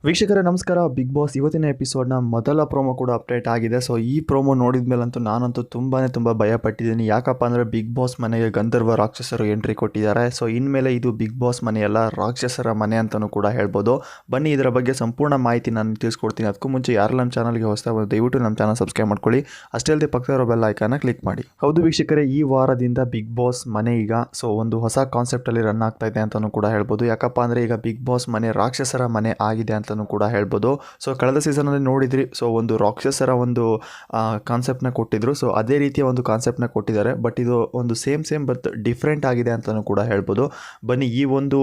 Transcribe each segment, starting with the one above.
ವೀಕ್ಷಕರೇ ನಮಸ್ಕಾರ. Big boss ಇವತ್ತಿನ ಎಪಿಸೋಡ್ನ ಮೊದಲ ಪ್ರೋಮೋ ಕೂಡ ಅಪ್ಡೇಟ್ ಆಗಿದೆ. ಸೊ ಈ ಪ್ರೋಮೋ ನೋಡಿದ ಮೇಲಂತೂ ನಾನಂತೂ ತುಂಬ ಭಯಪಟ್ಟಿದ್ದೀನಿ. ಯಾಕಪ್ಪ ಅಂದರೆ ಬಿಗ್ ಬಾಸ್ ಮನೆಗೆ ಗಂಧರ್ವ ರಾಕ್ಷಸರು ಎಂಟ್ರಿ ಕೊಟ್ಟಿದ್ದಾರೆ. ಸೊ ಇನ್ಮೇಲೆ ಇದು ಬಿಗ್ ಬಾಸ್ ಮನೆಯಲ್ಲ, ರಾಕ್ಷಸರ ಮನೆ ಅಂತಲೂ ಕೂಡ ಹೇಳ್ಬೋದು. ಬನ್ನಿ ಇದರ ಬಗ್ಗೆ ಸಂಪೂರ್ಣ ಮಾಹಿತಿ ನಾನು ತಿಳಿಸ್ಕೊಡ್ತೀನಿ. ಅದಕ್ಕೂ ಮುಂಚೆ ಯಾರು ನಮ್ಮ ಚಾನಲ್ಗೆ ಹೊಸದಾಗಿ ದಯವಿಟ್ಟು ನಮ್ಮ ಚಾನಲ್ ಸಬ್ಸ್ಕ್ರೈಬ್ ಮಾಡ್ಕೊಳ್ಳಿ. ಅಷ್ಟೇ ಅಲ್ಲದೆ ಪಕ್ಕದಲ್ಲಿರೋ ಬೆಲ್ ಐಕಾನ್ನ ಕ್ಲಿಕ್ ಮಾಡಿ. ಹೌದು ವೀಕ್ಷಕರೇ, ಈ ವಾರದಿಂದ ಬಿಗ್ ಬಾಸ್ ಮನೆ ಈಗ ಒಂದು ಹೊಸ ಕಾನ್ಸೆಪ್ಟಲ್ಲಿ ರನ್ ಆಗ್ತಾ ಇದೆ ಅಂತಲೂ ಕೂಡ ಹೇಳ್ಬೋದು. ಯಾಕಪ್ಪ ಅಂದರೆ ಈಗ ಬಿಗ್ ಬಾಸ್ ಮನೆ ರಾಕ್ಷಸರ ಮನೆ ಆಗಿದೆ ಅಂತ ಕೂಡ ಹೇಳ್ಬೋದು. ಸೊ ಕಳೆದ ಸೀಸನಲ್ಲಿ ನೋಡಿದ್ರಿ, ಸೊ ಒಂದು ರಾಕ್ಷಸರ ಒಂದು ಕಾನ್ಸೆಪ್ಟ್ನ ಕೊಟ್ಟಿದ್ರು. ಸೊ ಅದೇ ರೀತಿಯ ಒಂದು ಕಾನ್ಸೆಪ್ಟ್ನ ಕೊಟ್ಟಿದ್ದಾರೆ. ಬಟ್ ಇದು ಒಂದು ಸೇಮ್ ಬಟ್ ಡಿಫ್ರೆಂಟ್ ಆಗಿದೆ ಅಂತಲೂ ಕೂಡ ಹೇಳ್ಬೋದು. ಬನ್ನಿ ಈ ಒಂದು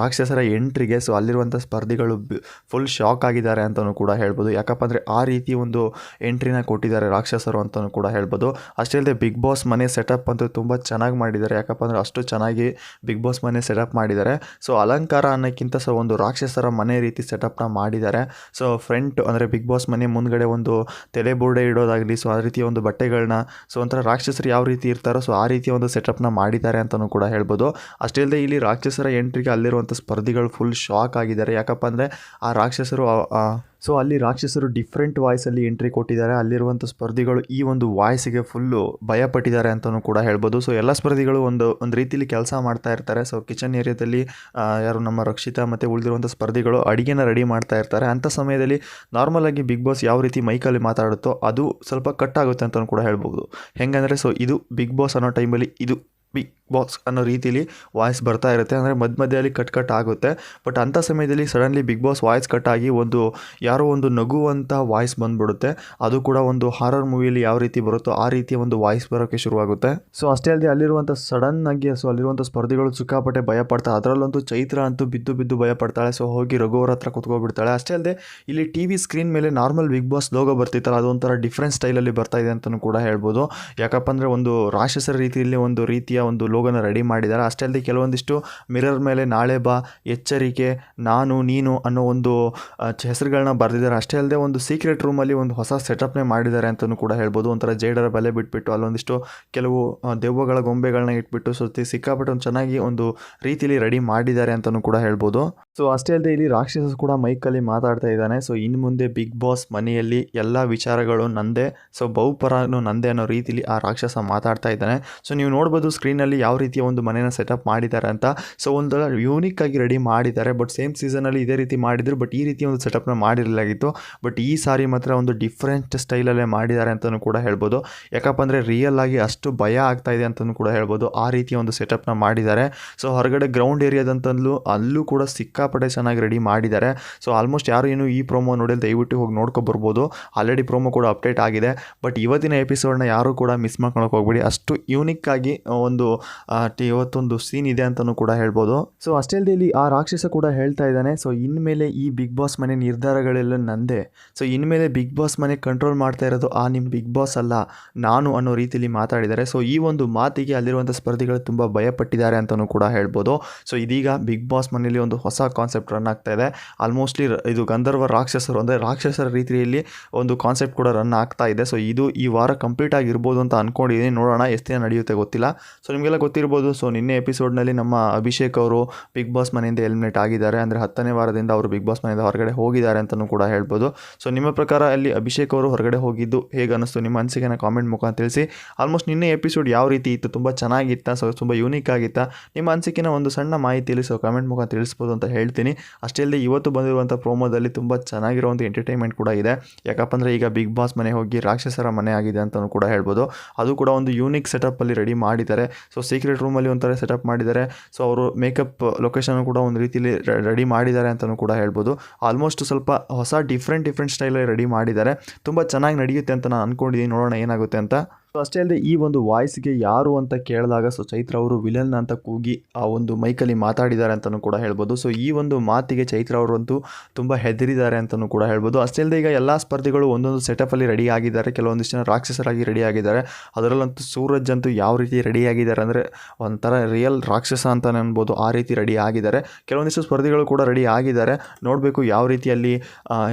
ರಾಕ್ಷಸರ ಎಂಟ್ರಿಗೆ ಸೊ ಅಲ್ಲಿರುವಂಥ ಸ್ಪರ್ಧಿಗಳು ಫುಲ್ ಶಾಕ್ ಆಗಿದ್ದಾರೆ ಅಂತಲೂ ಕೂಡ ಹೇಳ್ಬೋದು. ಯಾಕಪ್ಪ ಅಂದರೆ ಆ ರೀತಿ ಒಂದು ಎಂಟ್ರಿನ ಕೊಟ್ಟಿದ್ದಾರೆ ರಾಕ್ಷಸರು ಅಂತಲೂ ಕೂಡ ಹೇಳ್ಬೋದು. ಅಷ್ಟೇ ಅಲ್ಲದೆ ಬಿಗ್ ಬಾಸ್ ಮನೆ ಸೆಟಪ್ ಅಂತೂ ತುಂಬ ಚೆನ್ನಾಗಿ ಮಾಡಿದ್ದಾರೆ. ಯಾಕಪ್ಪ ಅಂದರೆ ಅಷ್ಟು ಚೆನ್ನಾಗಿ ಬಿಗ್ ಬಾಸ್ ಮನೆ ಸೆಟಪ್ ಮಾಡಿದ್ದಾರೆ. ಸೊ ಅಲಂಕಾರ ಅನ್ನೋಕ್ಕಿಂತ ಸೊ ಒಂದು ರಾಕ್ಷಸರ ಮನೆ ರೀತಿ ಸೆಟಪ್ನ ಮಾಡಿದ್ದಾರೆ. ಸೊ ಫ್ರಂಟ್ ಅಂದರೆ ಬಿಗ್ ಬಾಸ್ ಮನೆ ಮುಂದ್ಗಡೆ ಒಂದು ತಲೆ ಬೋರ್ಡೆ ಇಡೋದಾಗಲಿ, ಸೊ ಆ ರೀತಿಯ ಒಂದು ಬಟ್ಟೆಗಳನ್ನ, ಸೊ ಒಂಥರ ರಾಕ್ಷಸರು ಯಾವ ರೀತಿ ಇರ್ತಾರೋ ಸೊ ಆ ರೀತಿಯ ಒಂದು ಸೆಟಪ್ನ ಮಾಡಿದ್ದಾರೆ ಅಂತಲೂ ಕೂಡ ಹೇಳ್ಬೋದು. ಅಷ್ಟೇ ಅಲ್ಲದೆ ಇಲ್ಲಿ ರಾಕ್ಷಸರ ಎಂಟ್ರಿಗೆ ಅಲ್ಲಿರುವಂಥ ಸ್ಪರ್ಧಿಗಳು ಫುಲ್ ಶಾಕ್ ಆಗಿದ್ದಾರೆ. ಯಾಕಪ್ಪ ಅಂದರೆ ಆ ರಾಕ್ಷಸರು ಸೊ ಅಲ್ಲಿ ರಾಕ್ಷಸರು ಡಿಫ್ರೆಂಟ್ ವಾಯ್ಸಲ್ಲಿ ಎಂಟ್ರಿ ಕೊಟ್ಟಿದ್ದಾರೆ. ಅಲ್ಲಿರುವಂಥ ಸ್ಪರ್ಧಿಗಳು ಈ ಒಂದು ವಾಯ್ಸಿಗೆ ಫುಲ್ಲು ಭಯಪಟ್ಟಿದ್ದಾರೆ ಅಂತಲೂ ಕೂಡ ಹೇಳ್ಬೋದು. ಸೊ ಎಲ್ಲ ಸ್ಪರ್ಧಿಗಳು ಒಂದು ರೀತಿಯಲ್ಲಿ ಕೆಲಸ ಮಾಡ್ತಾ ಇರ್ತಾರೆ. ಸೊ ಕಿಚನ್ ಏರಿಯಾದಲ್ಲಿ ಯಾರು ನಮ್ಮ ರಕ್ಷಿತಾ ಮತ್ತು ಉಳಿದಿರುವಂಥ ಸ್ಪರ್ಧಿಗಳು ಅಡುಗೆನ ರೆಡಿ ಮಾಡ್ತಾ ಇರ್ತಾರೆ. ಅಂಥ ಸಮಯದಲ್ಲಿ ನಾರ್ಮಲಾಗಿ ಬಿಗ್ ಬಾಸ್ ಯಾವ ರೀತಿ ಮೈಕಲ್ಲಿ ಮಾತಾಡುತ್ತೋ ಅದು ಸ್ವಲ್ಪ ಕಟ್ ಆಗುತ್ತೆ ಅಂತಲೂ ಕೂಡ ಹೇಳ್ಬೋದು. ಹೆಂಗಂದರೆ ಸೊ ಇದು ಬಿಗ್ ಬಾಸ್ ಅನ್ನೋ ಟೈಮಲ್ಲಿ ಇದು ಬಿಗ್ ಬಾಸ್ ಅನ್ನೋ ರೀತಿಯಲ್ಲಿ ವಾಯ್ಸ್ ಬರ್ತಾ ಇರುತ್ತೆ. ಅಂದರೆ ಮಧ್ಯದಲ್ಲಿ ಕಟ್ ಆಗುತ್ತೆ. ಬಟ್ ಅಂಥ ಸಮಯದಲ್ಲಿ suddenly Bigg Boss voice cut ಆಗಿ ಯಾರೋ ಒಂದು ನಗುವಂಥ ವಾಯ್ಸ್ ಬಂದುಬಿಡುತ್ತೆ. ಅದು ಕೂಡ ಒಂದು ಹಾರರ್ ಮೂವಿಯಲ್ಲಿ ಯಾವ ರೀತಿ ಬರುತ್ತೋ ಆ ರೀತಿಯ ಒಂದು ವಾಯ್ಸ್ ಬರೋಕ್ಕೆ ಶುರುವಾಗುತ್ತೆ. ಸೊ ಅಷ್ಟೇ ಅಲ್ಲದೆ ಅಲ್ಲಿರುವಂಥ ಸಡನ್ನಾಗಿ ಸೊ ಅಲ್ಲಿರುವಂಥ ಸ್ಪರ್ಧಿಗಳು ಸಿಕ್ಕಾಪಟ್ಟೆ ಭಯಪಡ್ತಾರೆ. ಅದರಲ್ಲಂತೂ ಚೈತ್ರ ಅಂತೂ ಬಿದ್ದು ಭಯಪಡ್ತಾಳೆ. ಸೊ ಹೋಗಿ ರಘುವರ ಹತ್ರ ಕುತ್ಕೊಬಿಡ್ತಾಳೆ. ಅಷ್ಟೇ ಅಲ್ಲದೆ ಇಲ್ಲಿ TV ಸ್ಕ್ರೀನ್ ಮೇಲೆ ನಾರ್ಮಲ್ ಬಿಗ್ ಬಾಸ್ ಲೋಗೋ ಬರ್ತಿತ್ತಲ್ಲ, ಅದೊಂಥರ ಡಿಫ್ರೆಂಟ್ ಸ್ಟೈಲಲ್ಲಿ ಬರ್ತಾ ಇದೆ ಅಂತಲೂ ಕೂಡ ಹೇಳ್ಬೋದು. ಯಾಕಪ್ಪ ಅಂದರೆ ಒಂದು ರಾಕ್ಷಸರ ರೀತಿಯಲ್ಲಿ ಒಂದು ರೀತಿಯ ಒಂದು ಲೋಗೋನ ರೆಡಿ ಮಾಡಿದ್ದಾರೆ. ಅಷ್ಟೇ ಅಲ್ಲದೆ ಕೆಲವೊಂದಿಷ್ಟು ಮಿರರ್ ಮೇಲೆ ನಾಳೆ ಬಾ, ಎಚ್ಚರಿಕೆ, ನಾನು ನೀನು ಅನ್ನೋ ಒಂದು ಹೆಸರುಗಳನ್ನ ಬರೆದಿದ್ದಾರೆ. ಅಷ್ಟೇ ಅಲ್ಲದೆ ಒಂದು ಸೀಕ್ರೆಟ್ ರೂಮಲ್ಲಿ ಒಂದು ಹೊಸ ಸೆಟಪ್ನೇ ಮಾಡಿದ್ದಾರೆ ಅಂತಲೂ ಕೂಡ ಹೇಳ್ಬೋದು. ಒಂಥರ ಜೇಡರ ಬಲೆ ಬಿಟ್ಬಿಟ್ಟು ಅಲ್ಲೊಂದಿಷ್ಟು ಕೆಲವು ದೆವ್ವಗಳ ಗೊಂಬೆಗಳನ್ನ ಇಟ್ಬಿಟ್ಟು ಸಿಕ್ಕಾಪಟ್ಟೆ ಒಂದು ಚೆನ್ನಾಗಿ ಒಂದು ರೀತಿಯಲ್ಲಿ ರೆಡಿ ಮಾಡಿದ್ದಾರೆ ಅಂತಲೂ ಕೂಡ ಹೇಳ್ಬೋದು. ಸೊ ಅಷ್ಟೇ ಅಲ್ಲದೆ ಇಲ್ಲಿ ರಾಕ್ಷಸ ಕೂಡ ಮೈಕಲ್ಲಿ ಮಾತಾಡ್ತಾ ಇದ್ದಾನೆ. ಸೊ ಇನ್ನು ಮುಂದೆ ಬಿಗ್ ಬಾಸ್ ಮನೆಯಲ್ಲಿ ಎಲ್ಲ ವಿಚಾರಗಳು ನಂದೇ, ಸೊ ಬಹುಪರನು ನಂದೇ ಅನ್ನೋ ರೀತಿಯಲ್ಲಿ ಆ ರಾಕ್ಷಸ ಮಾತಾಡ್ತಾ ಇದ್ದಾನೆ. ಸೊ ನೀವು ನೋಡ್ಬೋದು ಸ್ಕ್ರೀನಲ್ಲಿ ಯಾವ ರೀತಿಯ ಒಂದು ಮನೇನ ಸೆಟಪ್ ಮಾಡಿದ್ದಾರೆ ಅಂತ. ಸೊ ಒಂದು ಯೂನಿಕ್ ಆಗಿ ರೆಡಿ ಮಾಡಿದ್ದಾರೆ. ಬಟ್ ಸೇಮ್ ಸೀಸನಲ್ಲಿ ಇದೇ ರೀತಿ ಮಾಡಿದ್ರು, ಬಟ್ ಈ ರೀತಿ ಒಂದು ಸೆಟಪ್ನ ಮಾಡಿರಲಾಗಿತ್ತು. ಬಟ್ ಈ ಸಾರಿ ಮಾತ್ರ ಒಂದು ಡಿಫ್ರೆಂಟ್ ಸ್ಟೈಲಲ್ಲೇ ಮಾಡಿದ್ದಾರೆ ಅಂತಲೂ ಕೂಡ ಹೇಳ್ಬೋದು. ಯಾಕಪ್ಪ ಅಂದರೆ ರಿಯಲ್ ಆಗಿ ಅಷ್ಟು ಭಯ ಆಗ್ತಾ ಇದೆ ಅಂತಲೂ ಕೂಡ ಹೇಳ್ಬೋದು. ಆ ರೀತಿಯ ಒಂದು ಸೆಟಪ್ನ ಮಾಡಿದ್ದಾರೆ. ಸೊ ಹೊರಗಡೆ ಗ್ರೌಂಡ್ ಏರಿಯಾದಂತಂದ್ಲೂ ಅಲ್ಲೂ ಕೂಡ ಸಿಕ್ಕಾಪಟ್ಟೆ ಚೆನ್ನಾಗಿ ರೆಡಿ ಮಾಡಿದ್ದಾರೆ. ಸೊ ಆಲ್ಮೋಸ್ಟ್ ಯಾರು ಏನು ಈ ಪ್ರೋಮೋ ನೋಡಿದ್ರೆ ದಯವಿಟ್ಟು ಹೋಗಿ ನೋಡ್ಕೊಬರ್ಬೋದು. ಆಲ್ರೆಡಿ ಪ್ರೋಮೋ ಕೂಡ ಅಪ್ಡೇಟ್ ಆಗಿದೆ. ಬಟ್ ಇವತ್ತಿನ ಎಪಿಸೋಡ್ನ ಯಾರೂ ಕೂಡ ಮಿಸ್ ಮಾಡ್ಕೊಳಕ್ಕೆ ಹೋಗ್ಬೇಡಿ. ಅಷ್ಟು ಯೂನಿಕ್ ಆಗಿ ಒಂದು ಇವತ್ತೊಂದು ಸೀನ್ ಇದೆ ಅಂತಲೂ ಕೂಡ ಹೇಳ್ಬೋದು. ಸೊ ಅಷ್ಟೇ ಅಲ್ಲದೆ ಇಲ್ಲಿ ಆ ರಾಕ್ಷಸ ಕೂಡ ಹೇಳ್ತಾ ಇದ್ದಾನೆ, ಸೊ ಇನ್ಮೇಲೆ ಈ ಬಿಗ್ ಬಾಸ್ ಮನೆ ನಿರ್ಧಾರಗಳೆಲ್ಲ ನಂದೇ. ಸೊ ಇನ್ಮೇಲೆ ಬಿಗ್ ಬಾಸ್ ಮನೆ ಕಂಟ್ರೋಲ್ ಮಾಡ್ತಾ ಇರೋದು ನಿಮ್ಮ ಬಿಗ್ ಬಾಸ್ ಅಲ್ಲ, ನಾನು ಅನ್ನೋ ರೀತಿಯಲ್ಲಿ ಮಾತಾಡಿದ್ದಾರೆ. ಸೊ ಈ ಒಂದು ಮಾತಿಗೆ ಅಲ್ಲಿರುವಂಥ ಸ್ಪರ್ಧಿಗಳು ತುಂಬ ಭಯಪಟ್ಟಿದ್ದಾರೆ ಅಂತಲೂ ಕೂಡ ಹೇಳ್ಬೋದು. ಸೊ ಇದೀಗ ಬಿಗ್ ಬಾಸ್ ಮನೆಯಲ್ಲಿ ಒಂದು ಹೊಸ ಕಾನ್ಸೆಪ್ಟ್ ರನ್ ಆಗ್ತಾ ಇದೆ. ಆಲ್ಮೋಸ್ಟ್ಲಿ ಇದು ಗಂಧರ್ವ ರಾಕ್ಷಸರು ಅಂದರೆ ರಾಕ್ಷಸರ ರೀತಿಯಲ್ಲಿ ಒಂದು ಕಾನ್ಸೆಪ್ಟ್ ಕೂಡ ರನ್ ಆಗ್ತಾ ಇದೆ. ಸೊ ಇದು ಈ ವಾರ ಕಂಪ್ಲೀಟ್ ಆಗಿರ್ಬೋದು ಅಂತ ಅಂದ್ಕೊಂಡಿದ್ದೀನಿ. ನೋಡೋಣ ಎಷ್ಟು ದಿನ ನಡೆಯುತ್ತೆ ಗೊತ್ತಿಲ್ಲ. ಸೊ ನಿಮಗೆಲ್ಲ ಗೊತ್ತಿರ್ಬೋದು, ಸೊ ನಿನ್ನೆ ಎಪಿಸೋಡ್ನಲ್ಲಿ ನಮ್ಮ ಅಭಿಷೇಕ್ ಅವರು ಬಿಗ್ ಬಾಸ್ ಮನೆಯಿಂದ ಎಲಿಮಿನೇಟ್ ಆಗಿದ್ದಾರೆ. ಅಂದರೆ 10ನೇ ವಾರದಿಂದ ಅವರು ಬಿಗ್ ಬಾಸ್ ಮನೆಯಿಂದ ಹೊರಗಡೆ ಹೋಗಿದ್ದಾರೆ ಅಂತಲೂ ಕೂಡ ಹೇಳ್ಬೋದು. ಸೊ ನಿಮ್ಮ ಪ್ರಕಾರ ಅಲ್ಲಿ ಅಭಿಷೇಕ್ ಅವರು ಹೊರಗಡೆ ಹೋಗಿದ್ದು ಹೇಗೆ ಅನ್ನಿಸ್ತು, ನಿಮ್ಮ ಅನಿಸಿಕೆನ ಕಾಮೆಂಟ್ ಮುಖಾಂತರ ತಿಳಿಸಿ. ಆಲ್ಮೋಸ್ಟ್ ನಿನ್ನೆ ಎಪಿಸೋಡ್ ಯಾವ ರೀತಿ ಇತ್ತು, ತುಂಬ ಚೆನ್ನಾಗಿತ್ತಾ, ಸೊ ತುಂಬ ಯೂನಿಕ್ ಆಗಿತ್ತಾ, ನಿಮ್ಮ ಅನಿಸಿಕೆನ ಒಂದು ಸಣ್ಣ ಮಾಹಿತಿಯಲ್ಲಿ ಸೊ ಕಾಮೆಂಟ್ ಮುಖಾಂತರ ತಿಳಿಸ್ಬೋದು ಅಂತ ಹೇಳ್ತೀನಿ. ಅಷ್ಟೇ ಅಲ್ಲದೆ ಇವತ್ತು ಬಂದಿರುವಂಥ ಪ್ರೋಮೋದಲ್ಲಿ ತುಂಬ ಚೆನ್ನಾಗಿರುವಂಥ ಎಂಟರ್ಟೈನ್ಮೆಂಟ್ ಕೂಡ ಇದೆ. ಯಾಕಪ್ಪ ಅಂದರೆ ಈಗ ಬಿಗ್ ಬಾಸ್ ಮನೆ ಹೋಗಿ ರಾಕ್ಷಸರ ಮನೆ ಆಗಿದೆ ಅಂತಲೂ ಕೂಡ ಹೇಳ್ಬೋದು. ಅದು ಕೂಡ ಒಂದು ಯೂನಿಕ್ ಸೆಟಪ್ಪಲ್ಲಿ ರೆಡಿ ಮಾಡಿದ್ದಾರೆ. ಸೊ ಸೀಕ್ರೆಟ್ ರೂಮಲ್ಲಿ ಒಂಥರ ಸೆಟಪ್ ಮಾಡಿದ್ದಾರೆ. ಸೊ ಅವರು ಮೇಕಪ್ ಲೊಕೇಶನ್ ಕೂಡ ಒಂದು ರೀತಿಯಲ್ಲಿ ರೆಡಿ ಮಾಡಿದ್ದಾರೆ ಅಂತಲೂ ಕೂಡ ಹೇಳ್ಬೋದು. ಆಲ್ಮೋಸ್ಟ್ ಸ್ವಲ್ಪ ಹೊಸ ಡಿಫ್ರೆಂಟ್ ಸ್ಟೈಲಲ್ಲಿ ರೆಡಿ ಮಾಡಿದ್ದಾರೆ. ತುಂಬ ಚೆನ್ನಾಗಿ ನಡೆಯುತ್ತೆ ಅಂತ ನಾನು ಅಂದ್ಕೊಂಡಿದ್ದೀನಿ. ನೋಡೋಣ ಏನಾಗುತ್ತೆ ಅಂತ. ಸೊ ಅಷ್ಟೇ ಅಲ್ಲದೆ ಈ ಒಂದು ವಾಯ್ಸ್ಗೆ ಯಾರು ಅಂತ ಕೇಳಿದಾಗ ಸೊ ಚೈತ್ರ ಅವರು ವಿಲನ್ ಅಂತ ಕೂಗಿ ಆ ಒಂದು ಮೈಕಲ್ಲಿ ಮಾತಾಡಿದ್ದಾರೆ ಅಂತಲೂ ಕೂಡ ಹೇಳ್ಬೋದು. ಸೊ ಈ ಒಂದು ಮಾತಿಗೆ ಚೈತ್ರ ಅವರಂತೂ ತುಂಬ ಹೆದರಿದ್ದಾರೆ ಅಂತಲೂ ಕೂಡ ಹೇಳ್ಬೋದು. ಅಷ್ಟೇ ಅಲ್ಲದೆ ಈಗ ಎಲ್ಲ ಸ್ಪರ್ಧಿಗಳು ಒಂದೊಂದು ಸೆಟಪಲ್ಲಿ ರೆಡಿ ಆಗಿದ್ದಾರೆ. ಕೆಲವೊಂದಿಷ್ಟು ಜನ ರಾಕ್ಷಸರಾಗಿ ರೆಡಿ ಆಗಿದ್ದಾರೆ. ಅದರಲ್ಲಂತೂ ಸೂರಜ್ ಅಂತೂ ಯಾವ ರೀತಿ ರೆಡಿ ಆಗಿದ್ದಾರೆ ಅಂದರೆ ಒಂಥರ ರಿಯಲ್ ರಾಕ್ಷಸ ಅಂತಲೇ ಅನ್ಬೋದು, ಆ ರೀತಿ ರೆಡಿ ಆಗಿದ್ದಾರೆ. ಕೆಲವೊಂದಿಷ್ಟು ಸ್ಪರ್ಧಿಗಳು ಕೂಡ ರೆಡಿ ಆಗಿದ್ದಾರೆ. ನೋಡಬೇಕು ಯಾವ ರೀತಿಯಲ್ಲಿ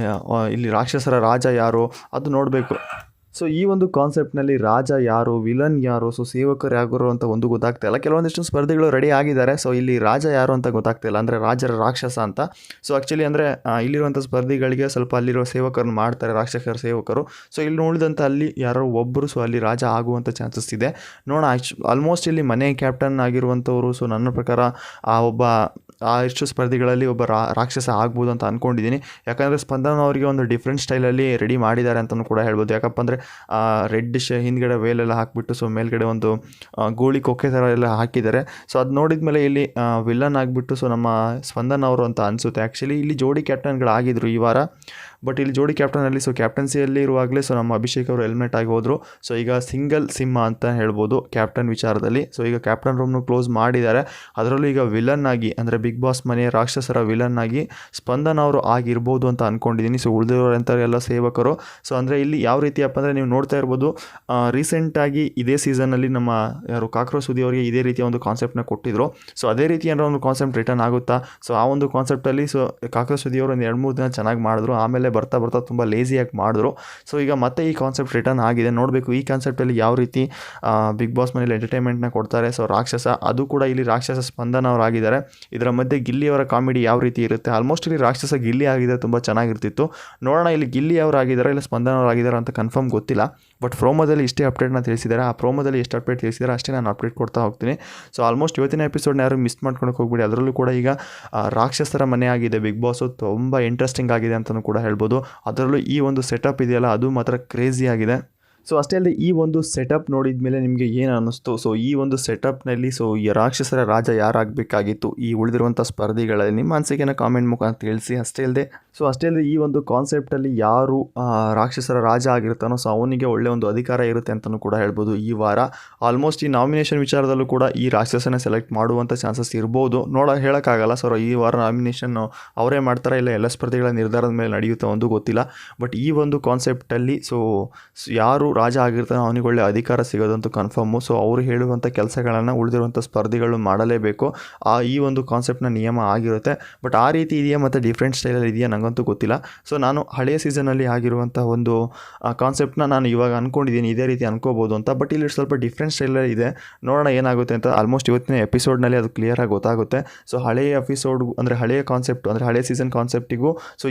ಇಲ್ಲಿ ರಾಕ್ಷಸರ ರಾಜ ಯಾರು ಅದು ನೋಡಬೇಕು. ಸೊ ಈ ಒಂದು ಕಾನ್ಸೆಪ್ಟ್ನಲ್ಲಿ ರಾಜ ಯಾರು, ವಿಲನ್ ಯಾರು, ಸೊ ಸೇವಕರು ಯಾರು ಅಂತ ಒಂದು ಗೊತ್ತಾಗ್ತಾ ಇಲ್ಲ. ಕೆಲವೊಂದಿಷ್ಟು ಸ್ಪರ್ಧಿಗಳು ರೆಡಿ ಆಗಿದ್ದಾರೆ. ಸೊ ಇಲ್ಲಿ ರಾಜ ಯಾರು ಅಂತ ಗೊತ್ತಾಗ್ತಿಲ್ಲ, ಅಂದರೆ ರಾಜರ ರಾಕ್ಷಸ ಅಂತ. ಸೊ ಆ್ಯಕ್ಚುಲಿ ಅಂದರೆ ಇಲ್ಲಿರುವಂಥ ಸ್ಪರ್ಧಿಗಳಿಗೆ ಸ್ವಲ್ಪ ಅಲ್ಲಿರೋ ಸೇವಕರನ್ನು ಮಾಡ್ತಾರೆ, ರಾಕ್ಷಸರ ಸೇವಕರು. ಸೊ ಇಲ್ಲಿ ನೋಡಿದಂಥ ಅಲ್ಲಿ ಯಾರೋ ಒಬ್ಬರು ಸೊ ಅಲ್ಲಿ ರಾಜ ಆಗುವಂಥ ಚಾನ್ಸಸ್ ಇದೆ. ನೋಡೋಣ. ಆಲ್ಮೋಸ್ಟ್ ಇಲ್ಲಿ ಮನೆ ಕ್ಯಾಪ್ಟನ್ ಆಗಿರುವಂಥವ್ರು, ಸೊ ನನ್ನ ಪ್ರಕಾರ ಇಷ್ಟು ಸ್ಪರ್ಧಿಗಳಲ್ಲಿ ಒಬ್ಬ ರಾಕ್ಷಸ ಆಗ್ಬೋದು ಅಂತ ಅಂದ್ಕೊಂಡಿದ್ದೀನಿ. ಯಾಕಂದರೆ ಸ್ಪಂದನ ಅವರಿಗೆ ಒಂದು ಡಿಫ್ರೆಂಟ್ ಸ್ಟೈಲಲ್ಲಿ ರೆಡಿ ಮಾಡಿದ್ದಾರೆ ಅಂತಲೂ ಕೂಡ ಹೇಳ್ಬೋದು. ಯಾಕಪ್ಪ ಅಂದರೆ ರೆಡ್ ಹಿಂದ್ಗಡೆ ವೇಲೆಲ್ಲ ಹಾಕಿಬಿಟ್ಟು ಸೊ ಮೇಲ್ಗಡೆ ಒಂದು ಗೋಳಿ ಕೊಕ್ಕೆ ಥರ ಎಲ್ಲ ಹಾಕಿದ್ದಾರೆ. ಸೊ ಅದು ನೋಡಿದ ಮೇಲೆ ಇಲ್ಲಿ ವಿಲನ್ ಆಗಿಬಿಟ್ಟು ಸೊ ನಮ್ಮ ಸ್ಪಂದನ ಅವರು ಅಂತ ಅನಿಸುತ್ತೆ. ಆ್ಯಕ್ಚುಲಿ ಇಲ್ಲಿ ಜೋಡಿ ಕ್ಯಾಪ್ಟನ್ಗಳಾಗಿದ್ದರು ಈ ವಾರ. ಬಟ್ ಇಲ್ಲಿ ಜೋಡಿ ಕ್ಯಾಪ್ಟನಲ್ಲಿ ಸೊ ಕ್ಯಾಪ್ಟನ್ಸಿಯಲ್ಲಿ ಇರುವಾಗಲೇ ಸೊ ನಮ್ಮ ಅಭಿಷೇಕ್ ಅವರು ಹೆಲ್ಮೆಟ್ ಆಗಿ ಹೋದರು. ಸೊ ಈಗ ಸಿಂಗಲ್ ಸಿಂಹ ಅಂತ ಹೇಳ್ಬೋದು ಕ್ಯಾಪ್ಟನ್ ವಿಚಾರದಲ್ಲಿ. ಸೊ ಈಗ ಕ್ಯಾಪ್ಟನ್ ರೂಮ್ನು ಕ್ಲೋಸ್ ಮಾಡಿದ್ದಾರೆ. ಅದರಲ್ಲೂ ಈಗ ವಿಲನ್ ಆಗಿ ಅಂದರೆ ಬಿಗ್ ಬಾಸ್ ಮನೆಯ ರಾಕ್ಷಸರ ವಿಲನ್ ಆಗಿ ಸ್ಪಂದನ ಅವರು ಆಗಿರ್ಬೋದು ಅಂತ ಅಂದ್ಕೊಂಡಿದ್ದೀನಿ. ಸೊ ಉಳಿದಿರೋಂಥವ್ರೆಲ್ಲ ಸೇವಕರು. ಸೊ ಅಂದರೆ ಇಲ್ಲಿ ಯಾವ ರೀತಿಯಪ್ಪ ಅಂದರೆ ನೀವು ನೋಡ್ತಾ ಇರ್ಬೋದು, ರೀಸೆಂಟಾಗಿ ಇದೇ ಸೀಸನಲ್ಲಿ ನಮ್ಮ ಯಾರು ಕಾಕ್ರೋಚ್ ಸುದಿ ಅವರಿಗೆ ಇದೇ ರೀತಿಯ ಒಂದು ಕಾನ್ಸೆಪ್ಟನ್ನ ಕೊಟ್ಟಿದ್ರು. ಸೊ ಅದೇ ರೀತಿ ಏನೋ ಒಂದು ಕಾನ್ಸೆಪ್ಟ್ ರಿಟರ್ನ್ ಆಗುತ್ತಾ? ಸೊ ಆ ಒಂದು ಕಾನ್ಸೆಪ್ಟಲ್ಲಿ ಸೊ ಕಾಕ್ರೋಚ್ ಸುದಿ ಅವರು ಒಂದು 2-3 ದಿನ ಚೆನ್ನಾಗಿ ಮಾಡಿದ್ರು. ಆಮೇಲೆ ಬರ್ತಾ ತುಂಬ ಲೇಸಿಯಾಗಿ ಮಾಡಿದ್ರು. ಸೊ ಈಗ ಮತ್ತೆ ಈ ಕಾನ್ಸೆಪ್ಟ್ ರಿಟರ್ನ್ ಆಗಿದೆ. ನೋಡಬೇಕು ಈ ಕಾನ್ಸೆಪ್ಟಲ್ಲಿ ಯಾವ ರೀತಿ ಬಿಗ್ ಬಾಸ್ ಮನೇಲಿ ಎಂಟರ್ಟೈನ್ಮೆಂಟ್ನ ಕೊಡ್ತಾರೆ. ಸೊ ರಾಕ್ಷಸ ಅದು ಕೂಡ ಇಲ್ಲಿ ರಾಕ್ಷಸ ಸ್ಪಂದನ ಅವರಾಗಿದ್ದಾರೆ. ಇದರ ಮಧ್ಯೆ ಗಿಲ್ಲಿಯವರ ಕಾಮಿಡಿ ಯಾವ ರೀತಿ ಇರುತ್ತೆ? ಆಲ್ಮೋಸ್ಟ್ ಇಲ್ಲಿ ರಾಕ್ಷಸ ಗಿಲ್ಲಿ ಆಗಿದೆ, ತುಂಬ ಚೆನ್ನಾಗಿರ್ತಿತ್ತು. ನೋಡೋಣ ಇಲ್ಲಿ ಗಿಲ್ಲಿ ಅವರಾಗಿದ್ದಾರೆ ಇಲ್ಲ ಸ್ಪಂದನ ಅವರಾಗಿದ್ದಾರೆ ಅಂತ ಕನ್ಫರ್ಮ್ ಗೊತ್ತಿಲ್ಲ. ಬಟ್ ಪ್ರೋಮೋದಲ್ಲಿ ಇಷ್ಟೇ ಅಪ್ಡೇಟ್ನ ತಿಳಿಸಿದ್ದಾರೆ. ಆ ಪ್ರೋಮೋದಲ್ಲಿ ಎಷ್ಟು ಅಪ್ಡೇಟ್ ತಿಳಿಸಿದ್ದಾರೆ ಅಷ್ಟೇ ನಾನು ಅಪ್ಡೇಟ್ ಕೊಡ್ತಾ ಹೋಗ್ತೀನಿ. ಸೊ ಆಲ್ಮೋಸ್ಟ್ ಇವತ್ತಿನ ಎಪಿಸೋಡ್ನ ಯಾರು ಮಿಸ್ ಮಾಡ್ಕೊಂಡು ಹೋಗ್ಬಿಡಿ. ಅದರಲ್ಲೂ ಕೂಡ ಈಗ ರಾಕ್ಷಸರ ಮನೆ ಆಗಿದೆ ಬಿಗ್ ಬಾಸು, ತುಂಬ ಇಂಟ್ರೆಸ್ಟಿಂಗ್ ಆಗಿದೆ ಅಂತಲೂ ಕೂಡ ಹೇಳ್ಬೋದು. ಅದರಲ್ಲೂ ಈ ಒಂದು ಸೆಟಪ್ ಇದೆಯಲ್ಲ ಅದು ಮಾತ್ರ ಕ್ರೇಜಿ ಆಗಿದೆ. ಸೊ ಅಷ್ಟೇ ಅಲ್ಲದೆ ಈ ಒಂದು ಸೆಟಪ್ ನೋಡಿದ ಮೇಲೆ ನಿಮಗೆ ಏನು ಅನ್ನಿಸ್ತು? ಸೊ ಈ ಒಂದು ಸೆಟಪ್ನಲ್ಲಿ ಸೊ ಈ ರಾಕ್ಷಸರ ರಾಜ ಯಾರಾಗಬೇಕಾಗಿತ್ತು ಈ ಉಳಿದಿರುವಂಥ ಸ್ಪರ್ಧಿಗಳಲ್ಲಿ? ನಿಮ್ಮ ಅನಿಸಿಕೆನ ಕಾಮೆಂಟ್ ಮುಖಾಂತರ ತಿಳಿಸಿ. ಅಷ್ಟೇ ಅಲ್ಲದೆ ಈ ಒಂದು ಕಾನ್ಸೆಪ್ಟಲ್ಲಿ ಯಾರು ರಾಕ್ಷಸರ ರಾಜ ಆಗಿರ್ತಾನೋ ಸೊ ಅವನಿಗೆ ಒಳ್ಳೆ ಒಂದು ಅಧಿಕಾರ ಇರುತ್ತೆ ಅಂತಲೂ ಕೂಡ ಹೇಳ್ಬೋದು. ಈ ವಾರ ಆಲ್ಮೋಸ್ಟ್ ಈ ನಾಮಿನೇಷನ್ ವಿಚಾರದಲ್ಲೂ ಕೂಡ ಈ ರಾಕ್ಷಸನ ಸೆಲೆಕ್ಟ್ ಮಾಡುವಂಥ ಚಾನ್ಸಸ್ ಇರ್ಬೋದು. ಹೇಳೋಕ್ಕಾಗಲ್ಲ. ಸೊ ಈ ವಾರ ನಾಮಿನೇಷನ್ ಅವರೇ ಮಾಡ್ತಾರೆ ಇಲ್ಲ ಎಲ್ಲ ಸ್ಪರ್ಧಿಗಳ ನಿರ್ಧಾರದ ಮೇಲೆ ನಡೆಯುತ್ತೆ ಒಂದು ಗೊತ್ತಿಲ್ಲ. ಬಟ್ ಈ ಒಂದು ಕಾನ್ಸೆಪ್ಟಲ್ಲಿ ಸೊ ಯಾರು ರಾಜ ಆಗಿರ್ತಾನೋ ಅವನಿಗೆ ಒಳ್ಳೆ ಅಧಿಕಾರ ಸಿಗೋದಂತೂ ಕನ್ಫರ್ಮು. ಸೊ ಅವರು ಹೇಳುವಂಥ ಕೆಲಸಗಳನ್ನು ಉಳಿದಿರುವಂಥ ಸ್ಪರ್ಧಿಗಳು ಮಾಡಲೇಬೇಕು. ಈ ಒಂದು ಕಾನ್ಸೆಪ್ಟ್ನ ನಿಯಮ ಆಗಿರುತ್ತೆ. ಬಟ್ ಆ ರೀತಿ ಇದೆಯಾ ಮತ್ತು ಡಿಫ್ರೆಂಟ್ ಸ್ಟೈಲಲ್ಲಿ ಇದೆಯಾ ನನಗಂತೂ ಗೊತ್ತಿಲ್ಲ. ಸೊ ನಾನು ಹಳೆಯ ಸೀಸನಲ್ಲಿ ಆಗಿರುವಂಥ ಒಂದು ಕಾನ್ಸೆಪ್ಟ್ನ ನಾನು ಇವಾಗ ಅಂದ್ಕೊಂಡಿದ್ದೀನಿ ಇದೇ ರೀತಿ ಅನ್ಕೋಬೋದು ಅಂತ. ಬಟ್ ಇಲ್ಲಿ ಸ್ವಲ್ಪ ಡಿಫ್ರೆಂಟ್ ಸ್ಟೈಲಲ್ಲಿ ಇದೆ. ನೋಡೋಣ ಏನಾಗುತ್ತೆ ಅಂತ. ಆಲ್ಮೋಸ್ಟ್ ಇವತ್ತಿನ ಎಪಿಸೋಡ್ನಲ್ಲಿ ಅದು ಕ್ಲಿಯರಾಗಿ ಗೊತ್ತಾಗುತ್ತೆ. ಸೊ ಹಳೆಯ ಎಪಿಸೋಡ್ ಅಂದರೆ ಹಳೆಯ ಕಾನ್ಸೆಪ್ಟ್ ಅಂದರೆ ಹಳೆಯ ಸೀಸನ್ ಕಾನ್ಸೆಪ್ಟಿಗೂ ಸೊ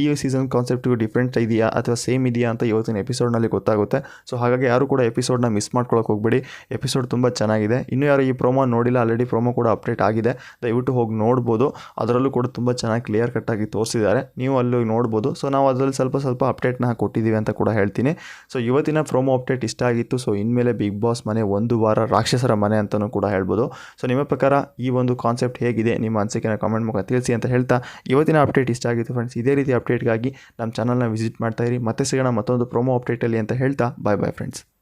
ಈ ಸೀಸನ್ ಕಾನ್ಸೆಪ್ಟಿಗೂ ಡಿಫ್ರೆಂಟ್ ಇದೆಯಾ ಅಥವಾ ಸೇಮ್ ಇದೆಯಾ ಅಂತ ಇವತ್ತಿನ ಎಪಿಸೋಡ್ನಲ್ಲಿ ಗೊತ್ತಾಗುತ್ತೆ. ಸೊ ಹಾಗಾಗಿ ಯಾರು ಕೂಡ ಎಪಿಸೋಡ್ನ ಮಿಸ್ ಮಾಡ್ಕೊಳ್ಳೋಕೆ ಹೋಗಬೇಡಿ. ಎಪಿಸೋಡ್ ತುಂಬ ಚೆನ್ನಾಗಿದೆ. ಇನ್ನೂ ಯಾರು ಈ ಪ್ರೋಮೋ ನೋಡಿಲ್ಲ, ಆಲ್ರೆಡಿ ಪ್ರೋಮೋ ಕೂಡ ಅಪ್ಡೇಟ್ ಆಗಿದೆ, ದಯವಿಟ್ಟು ಹೋಗಿ ನೋಡ್ಬೋದು. ಅದರಲ್ಲೂ ಕೂಡ ತುಂಬ ಚೆನ್ನಾಗಿ ಕ್ಲಿಯರ್ ಕಟ್ಟಾಗಿ ತೋರಿಸಿದ್ದಾರೆ, ನೀವು ಅಲ್ಲಿ ನೋಡ್ಬೋದು. ಸೊ ನಾವು ಅದರಲ್ಲಿ ಸ್ವಲ್ಪ ಅಪ್ಡೇಟ್ನ ಕೊಟ್ಟಿದ್ದೀವಿ ಅಂತ ಕೂಡ ಹೇಳ್ತೀನಿ. ಸೊ ಇವತ್ತಿನ ಪ್ರೋಮೋ ಅಪ್ಡೇಟ್ ಇಷ್ಟ ಆಗಿತ್ತು. ಸೊ ಇನ್ಮೇಲೆ ಬಿಗ್ ಬಾಸ್ ಮನೆ ಒಂದು ವಾರ ರಾಕ್ಷಸರ ಮನೆ ಅಂತಲೂ ಕೂಡ ಹೇಳ್ಬೋದು. ಸೊ ನಿಮ್ಮ ಪ್ರಕಾರ ಈ ಒಂದು ಕಾನ್ಸೆಪ್ಟ್ ಹೇಗಿದೆ? ನಿಮ್ಮ ಅನಿಸಿಕೆನ ಕಾಮೆಂಟ್ ಮುಖಾಂತರ ತಿಳಿಸಿ ಅಂತ ಹೇಳ್ತಾ ಇವತ್ತಿನ ಅಪ್ಡೇಟ್ ಇಷ್ಟ ಆಗಿತ್ತು ಫ್ರೆಂಡ್ಸ್. ಇದೇ ರೀತಿ ಅಪ್ಡೇಟ್ಗಾಗಿ ನಮ್ಮ ಚಾನಲ್ನ ವಿಸಿಟ್ ಮಾಡ್ತಾಯಿರಿ. ಮತ್ತೆ ಸಿಗೋಣ ಮತ್ತೊಂದು ಪ್ರೋಮೋ ಅಪ್ಡೇಟಲ್ಲಿ ಅಂತ ಹೇಳ್ತಾ ಬಾಯ್ ಬಾಯ್ ಫ್ರೆಂಡ್ಸ್.